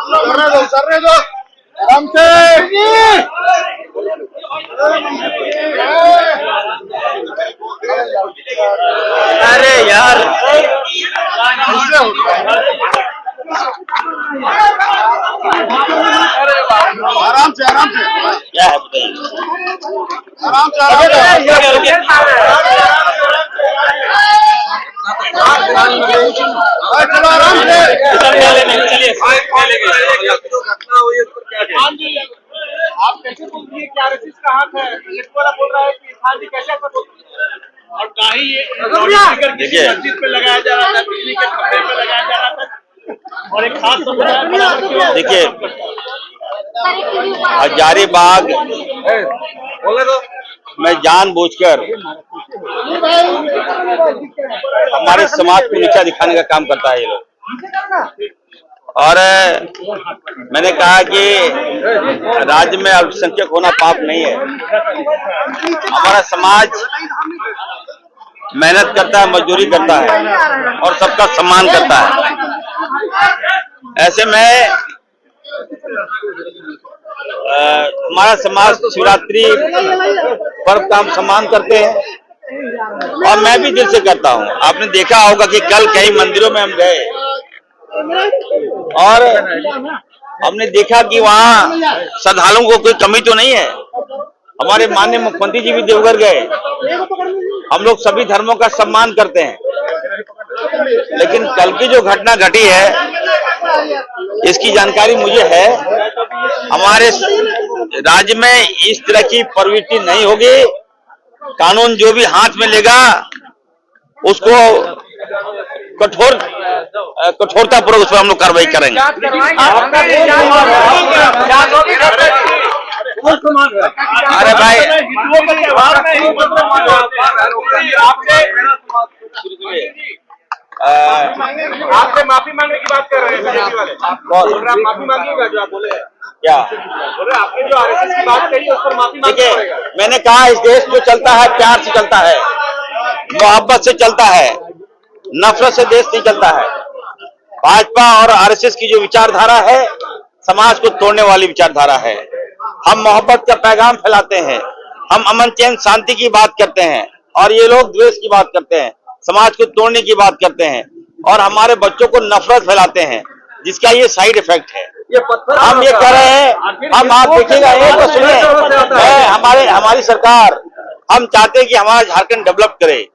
करने दो आराम से। अरे यार ऐसे होता है। आराम से क्या है बताइए। आराम से चलो आराम से। चलिए आप कैसे बोल रही है कि आरएसएस का हाथ है? प्रोजेक्ट वाला बोल रहा है कि खान जी कैसे ऐसा बोल रही है? और ना ही ये लाउडस्पीकर किसी मस्जिद पे लगाया जा रहा था, बिजली के खंभे पे लगाया जा रहा था और एक खास समुदाय। देखिए हजारीबाग में जानबूझकर हमारे समाज को नीचा दिखाने का काम करता है ये लोग। और मैंने कहा कि राज्य में अल्पसंख्यक होना पाप नहीं है। हमारा समाज मेहनत करता है, मजदूरी करता है और सबका सम्मान करता है। ऐसे में हमारा समाज शिवरात्रि पर्व का हम सम्मान करते हैं और मैं भी दिल से करता हूं। आपने देखा होगा कि कल कई मंदिरों में हम गए और हमने देखा कि वहां श्रद्धालुओं को कोई कमी तो नहीं है। हमारे माननीय मुख्यमंत्री जी भी देवघर गए। हम लोग सभी धर्मों का सम्मान करते हैं, लेकिन कल की जो घटना घटी है इसकी जानकारी मुझे है। हमारे राज्य में इस तरह की प्रवृत्ति नहीं होगी। कानून जो भी हाथ में लेगा उसको कठोरता पूर्वक उस पर हम लोग कार्रवाई करेंगे। अरे भाई आपसे माफी मांगने की बात कर रहे हैं बीजेपी वाले। आप माफी मांगिएगा जो आप बोले क्या बोले, आपने जो आरएसएस की बात कही उस पर माफी देखिए, मांगेगा। मैंने कहा इस देश जो चलता है प्यार से चलता है, मोहब्बत से चलता है, नफरत से देश नहीं चलता है। भाजपा और आरएसएस की जो विचारधारा है समाज को तोड़ने वाली विचारधारा है। हम मोहब्बत का पैगाम फैलाते हैं, हम अमन चैन शांति की बात करते हैं और ये लोग द्वेष की बात करते हैं, समाज को तोड़ने की बात करते हैं और हमारे बच्चों को नफरत फैलाते हैं, जिसका ये साइड इफेक्ट है। हम ये कर रहे हैं। हम आप देखिएगा, एक तो सुनिए, हमारी सरकार, हम चाहते हैं कि हमारा झारखंड डेवलप करे,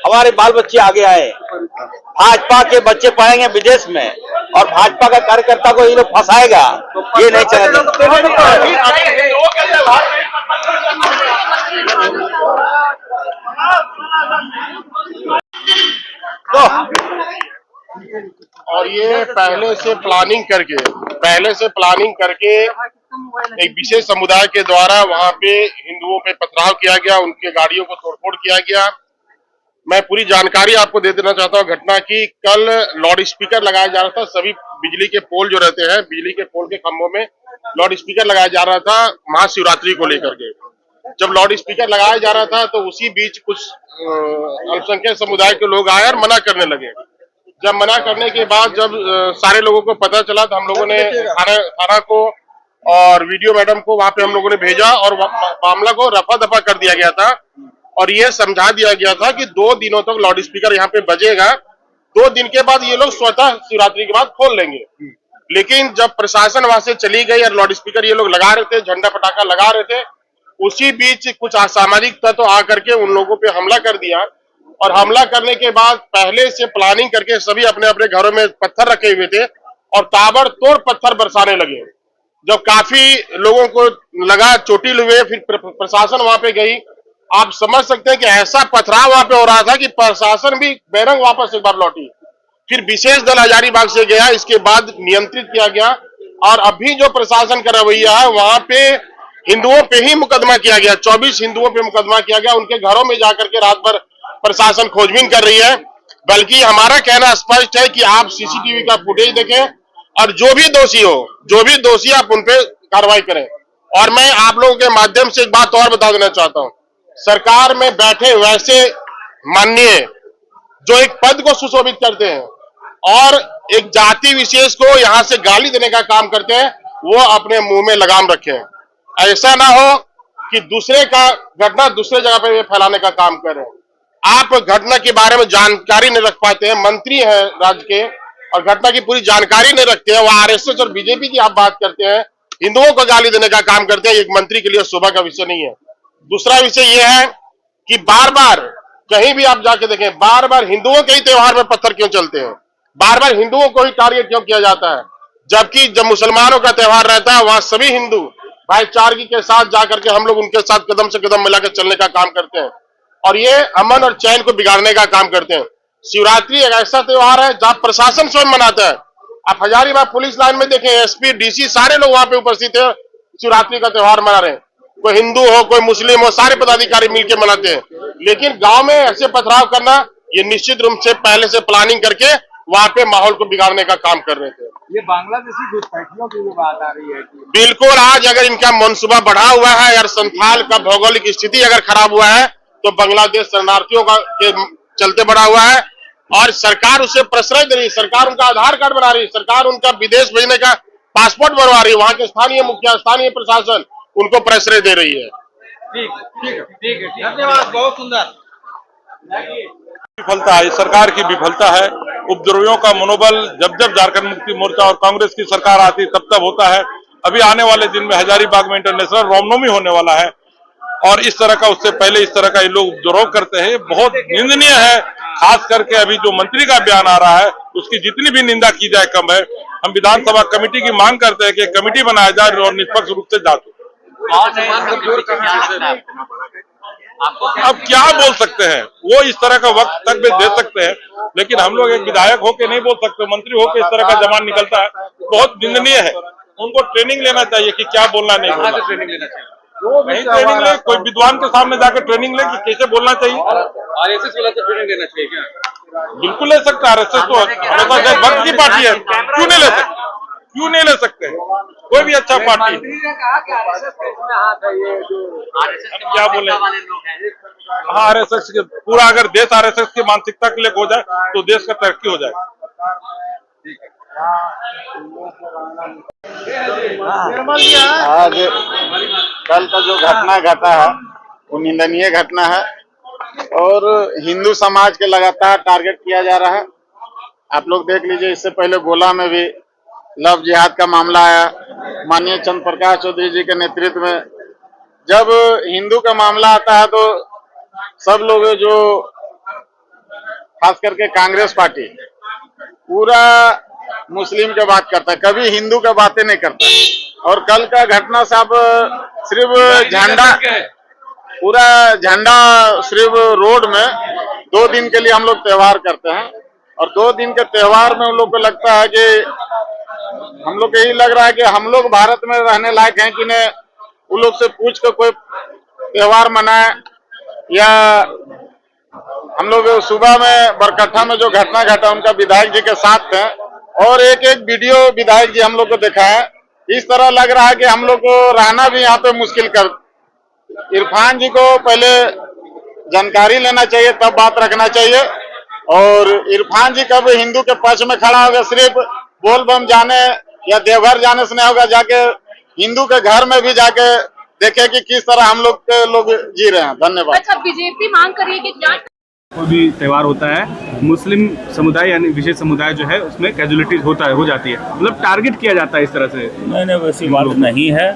हमारे बाल बच्चे आगे आए। भाजपा के बच्चे पढ़ेंगे विदेश में और भाजपा का कार्यकर्ता को ये लोग फंसाएगा, ये नहीं चलेगा। और ये पहले से प्लानिंग करके एक विशेष समुदाय के द्वारा वहां पे हिंदुओं पे पथराव किया गया, उनके गाड़ियों को तोड़फोड़ किया गया। मैं पूरी जानकारी आपको दे देना चाहता हूँ घटना की। कल लाउड स्पीकर लगाया जा रहा था, सभी बिजली के पोल जो रहते हैं, बिजली के पोल के खंभों में लाउड स्पीकर लगाया जा रहा था महाशिवरात्रि को लेकर के। जब लाउड स्पीकर लगाया जा रहा था तो उसी बीच कुछ अल्पसंख्यक समुदाय के लोग आए और मना करने लगे। जब मना करने के बाद जब सारे लोगों को पता चला तो हम लोगों ने थाना को और वीडियो मैडम को वहां पे हम लोगों ने भेजा और मामला को रफा दफा कर दिया गया था और ये समझा दिया गया था कि 2 दिनों तक लाउड स्पीकर यहाँ पे बजेगा। 2 दिन के बाद ये लोग स्वतः शिवरात्रि के बाद खोल लेंगे। लेकिन जब प्रशासन वहां से चली गई और लाउड स्पीकर ये लोग लगा रहे थे, झंडा पटाखा लगा रहे थे, उसी बीच कुछ असामाजिक तत्व आकर के उन लोगों पे हमला कर दिया और हमला करने के बाद पहले से प्लानिंग करके सभी अपने अपने घरों में पत्थर रखे हुए थे और ताबड़तोड़ पत्थर बरसाने लगे। जब काफी लोगों को लगा, चोटिल हुए, फिर प्रशासन वहां पे गई। आप समझ सकते हैं कि ऐसा पथराव वहां पे हो रहा था कि प्रशासन भी बेरंग वापस एक बार लौटी। फिर विशेष दल हजारीबाग से गया, इसके बाद नियंत्रित किया गया और अभी जो प्रशासन का रवैया है वहां पे हिंदुओं पे ही मुकदमा किया गया। 24 हिंदुओं पे मुकदमा किया गया। उनके घरों में जाकर के रात भर प्रशासन खोजबीन कर रही है। बल्कि हमारा कहना स्पष्ट है कि आप सीसीटीवी का फुटेज देखें और जो भी दोषी आप उन पे कार्रवाई करें। और मैं आप लोगों के माध्यम से एक बात और बता देना चाहता हूं, सरकार में बैठे वैसे माननीय जो एक पद को सुशोभित करते हैं, और एक जाति विशेष को यहाँ से गाली देने का काम करते हैं, वो अपने मुंह में लगाम रखें। ऐसा ना हो कि दूसरे का घटना दूसरे जगह पे फैलाने का काम करें। आप घटना के बारे में जानकारी नहीं रख पाते हैं, मंत्री हैं राज्य के और घटना की पूरी जानकारी नहीं रखते हैं, वो आरएसएस और बीजेपी की आप बात करते हैं, हिंदुओं को गाली देने का काम करते हैं। एक मंत्री के लिए शोभा का विषय नहीं है। दूसरा विषय यह है कि बार बार कहीं भी आप जाके देखें, बार बार हिंदुओं के ही त्योहार में पत्थर क्यों चलते हैं, बार बार हिंदुओं को ही टारगेट क्यों किया जाता है, जबकि जब मुसलमानों का त्योहार रहता है वहां सभी हिंदू भाईचारगी के साथ जाकर के हम लोग उनके साथ कदम से कदम मिलाकर चलने का काम करते हैं और ये अमन और चैन को बिगाड़ने का काम करते हैं। शिवरात्रि एक ऐसा त्योहार है जहां प्रशासन स्वयं मनाता है। आप हजारीबाग पुलिस लाइन में देखें, एसपी डीसी सारे लोग वहां पे उपस्थित है, शिवरात्रि का त्योहार मना रहे हैं। कोई हिंदू हो कोई मुस्लिम हो, सारे पदाधिकारी मिलकर मनाते हैं। लेकिन गांव में ऐसे पथराव करना, ये निश्चित रूप से पहले से प्लानिंग करके वहां पे माहौल को बिगाड़ने का काम कर रहे थे। ये बांग्लादेशी घुसपैठियों की जो बात आ रही है बिल्कुल, आज अगर इनका मनसूबा बढ़ा हुआ है और संथाल का भौगोलिक स्थिति अगर खराब हुआ है तो बांग्लादेश शरणार्थियों का के चलते बढ़ा हुआ है और सरकार उसे प्रश्रय दे रही है, सरकार उनका आधार कार्ड बना रही है, सरकार उनका विदेश भेजने का पासपोर्ट बनवा रही है, वहां के स्थानीय मुखिया स्थानीय प्रशासन उनको प्रश्रय दे रही है। ठीक है, धन्यवाद, बहुत सुंदर। विफलता है, सरकार की विफलता है। उपद्रवियों का मनोबल जब जब झारखंड मुक्ति मोर्चा और कांग्रेस की सरकार आती तब तब होता है। अभी आने वाले दिन में हजारीबाग में इंटरनेशनल रामनवमी होने वाला है और इस तरह का उससे पहले इस तरह का ये लोग उपद्रव करते हैं, बहुत निंदनीय है। खास करके अभी जो मंत्री का बयान आ रहा है उसकी जितनी भी निंदा की जाए कम है। हम विधानसभा कमेटी की मांग करते हैं कि कमेटी बनाया जाए और निष्पक्ष रूप से जांच हो। अब क्या बोल सकते हैं, वो इस तरह का वक्त तक भी दे सकते हैं, लेकिन हम लोग एक विधायक होके नहीं बोल सकते, मंत्री होके इस तरह का जमान निकलता है, बहुत निंदनीय है। उनको ट्रेनिंग लेना चाहिए कि क्या बोलना नहीं बोलना। ट्रेनिंग लेना चाहिए, नहीं ट्रेनिंग ले, कोई विद्वान के सामने जाकर ट्रेनिंग ले कि कैसे बोलना चाहिए। आरएसएस वाला से ट्रेनिंग लेना चाहिए क्या? बिल्कुल ले सकता है, आरएसएस तो हमेशा वक्त की पार्टी है, क्यों नहीं ले सकते, क्यों नहीं ले सकते, कोई भी अच्छा पार्टी। क्या बोले, हाँ आरएसएस के पूरा अगर देश आरएसएस की मानसिकता के लिए हो जाए तो देश का तरक्की हो जाए। आज कल का जो घटना घटा है वो निंदनीय घटना है और हिंदू समाज के लगातार टारगेट किया जा रहा है। आप लोग देख लीजिए, इससे पहले गोला में भी लव जिहाद का मामला आया। माननीय चंद्र प्रकाश चौधरी जी के नेतृत्व में जब हिंदू का मामला आता है तो सब लोग जो खास करके कांग्रेस पार्टी पूरा मुस्लिम की बात करता है, कभी हिंदू का बातें नहीं करता। और कल का घटना साहब सिर्फ झंडा, पूरा झंडा सिर्फ रोड में 2 दिन के लिए हम लोग त्योहार करते हैं और 2 दिन के त्योहार में उन लोग को लगता है कि हम लोग को यही लग रहा है कि हम लोग भारत में रहने लायक हैं कि नहीं। उन लोग से पूछ कर कोई त्योहार मनाए या हम लोग सुबह में बरकट्ठा में जो घटना घटा उनका विधायक जी के साथ थे और एक एक वीडियो विधायक जी हम लोग को देखा है। इस तरह लग रहा है कि हम लोग को रहना भी यहाँ पे मुश्किल कर। इरफान जी को पहले जानकारी लेना चाहिए तब बात रखना चाहिए और इरफान जी कब हिंदू के पक्ष में खड़ा होगा, सिर्फ बोल बम जाने या देवघर जाने से नहीं होगा, जाके हिंदू के घर में भी जाके देखे कि किस तरह हम लोग जी रहे हैं। धन्यवाद। अच्छा, बीजेपी मांग कर रही है कि जांच। कोई भी त्योहार होता है, मुस्लिम समुदाय यानी विशेष समुदाय जो है उसमें कैजुअलिटीज हो जाती है, मतलब टारगेट किया जाता है इस तरह से। नहीं, वैसी बात नहीं है,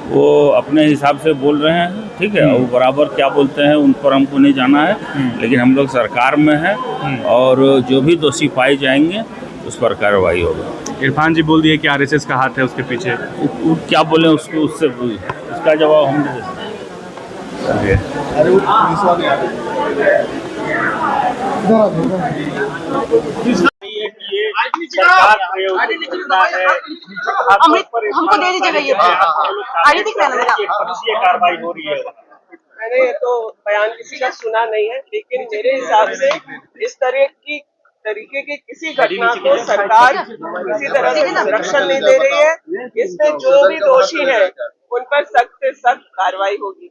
वो अपने हिसाब से बोल रहे हैं, ठीक है। वो बराबर क्या बोलते हैं उन पर हमको नहीं जाना है, लेकिन हम लोग सरकार में हैं और जो भी दोषी पाए जाएंगे उस पर कार्रवाई होगा। इरफान जी बोल दिए कि आरएसएस का हाथ है उसके पीछे, क्या बोले उसको, उससे उसका जवाब हम दे सकते हैं। हमको दे दीजिएगा ये आगे दिख रहा है ना कार्रवाई हो रही है। मैंने ये तो बयान किसी का सुना नहीं है, लेकिन मेरे हिसाब से इस तरीके की किसी घटना को सरकार किसी तरह से संरक्षण नहीं दे रही है। इसमें जो भी दोषी है उन पर सख्त से सख्त कार्रवाई होगी।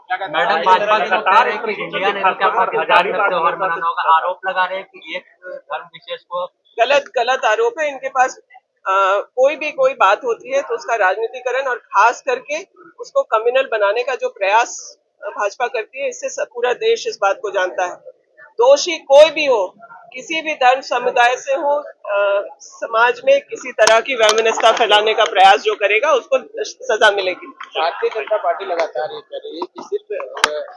मैडम भाजपा के कतार एक इंडिया ने क्या हजारी का त्योहार मनाना होगा, आरोप लगा रहे हैं कि एक धर्म विशेष को गलत आरोप है इनके पास। कोई बात होती है तो उसका राजनीतिकरण और खास करके उसको कम्युनल बनाने का जो प्रयास भाजपा करती है, इससे पूरा देश इस बात को जानता है। दोषी कोई भी हो, किसी भी धर्म समुदाय से हो, समाज में किसी तरह की वैमनस्यता फैलाने का प्रयास जो करेगा उसको सजा मिलेगी। भारतीय जनता पार्टी लगातार ये कह रही है कि सिर्फ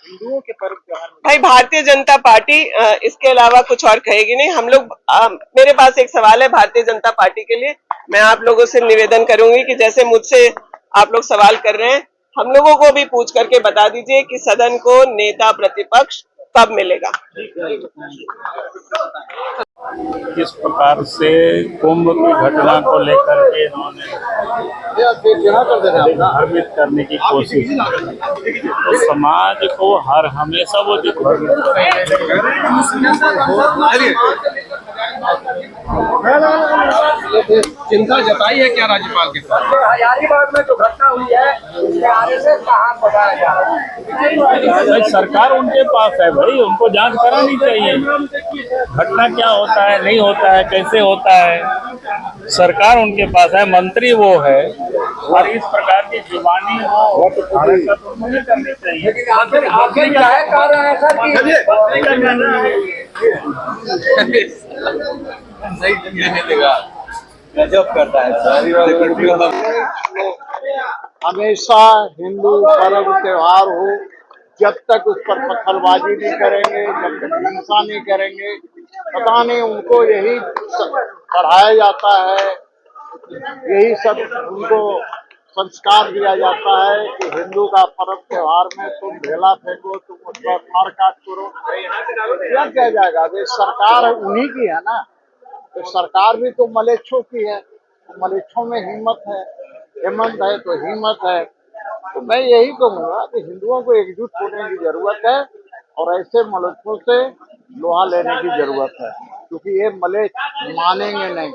हिंदुओं के पर्व त्योहार में भाई भारतीय जनता पार्टी इसके अलावा कुछ और कहेगी नहीं। हम लोग मेरे पास एक सवाल है भारतीय जनता पार्टी के लिए। मैं आप लोगों से निवेदन करूंगी कि जैसे मुझसे आप लोग सवाल कर रहे हैं, हम लोगों को भी पूछ करके बता दीजिए कि सदन को नेता प्रतिपक्ष कब मिलेगा। किस प्रकार से कुंभ की घटना को लेकर के इन्होंने भ्रमित करने की कोशिश की, तो समाज को हर हमेशा वो चिंता जताई है क्या राज्यपाल के साथ? हजारीबाग में जो घटना हुई है उसके आरएसएस कहाँ बताया जा रहा है? सरकार उनके पास है भाई, उनको जांच करानी चाहिए। घटना क्या होता है, नहीं होता है, कैसे होता है, सरकार उनके पास है, मंत्री वो है, और इस प्रकार की जुबानी वो नहीं करनी चाहिए। लेकिन आखिर क्या है कारण ऐसा गजब करता है। हमेशा हिंदू पर्व त्योहार हो, जब तक उस पर पत्थरबाजी नहीं करेंगे, जब तक हिंसा नहीं करेंगे, पता नहीं उनको यही पढ़ाया जाता है, यही सब उनको संस्कार दिया जाता है कि हिंदू का पर्व त्योहार में तुम ढेला फेंको, तुम उस पर मार काट करो, क्या किया जाएगा? अभी सरकार उन्हीं की है ना, तो सरकार भी तो मलेच्छों की है, तो मलेच्छों में हिम्मत है, हिम्मत है तो हिम्मत है। तो मैं यही कहूँगा कि हिंदुओं को एकजुट होने की जरूरत है और ऐसे मलेच्छों से लोहा लेने की जरूरत है, क्योंकि ये मलेच्छ मानेंगे नहीं।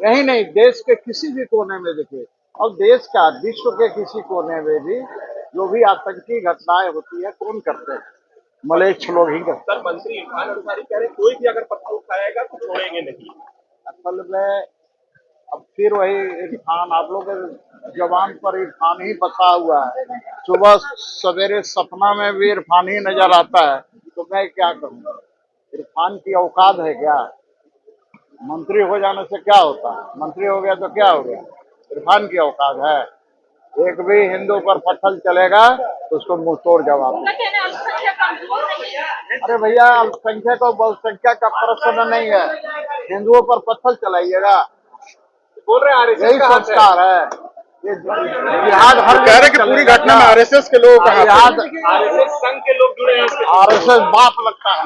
यही नहीं, देश के किसी भी कोने में देखिए, और देश का विश्व के किसी कोने में भी जो भी आतंकी घटनाएं होती है, कौन करते हैं? मलेच्छ लोग ही करते हैं। मंत्री इरफान अंसारी कह रहे हैं कोई भी अगर पत्थर उठाएगा तो छोड़ेंगे नहीं। असल में अब फिर वही इरफान, आप लोग के जवान पर इरफान ही बसा हुआ है। सुबह सवेरे सपना में भी इरफान ही नजर आता है, तो मैं क्या करूँ? इरफान की औकात है क्या? मंत्री हो जाने से क्या होता है? मंत्री हो गया तो क्या हो गया? इरफान की औकात है? एक भी हिंदू पर पत्थर चलेगा तो उसको मुंह तोड़ जवाब। अरे भैया, अल्पसंख्यक और बहुसंख्यक का प्रश्न नहीं है, हिंदुओं पर पत्थर चलाइएगा, बोल रहे हैं यही संस्कार है। ये जिहाद हर कह रहे कि पूरी घटना में आरएसएस के लोग जिहाद आरएसएस संघ के लोग जुड़े हैं। आरएसएस बाप लगता है।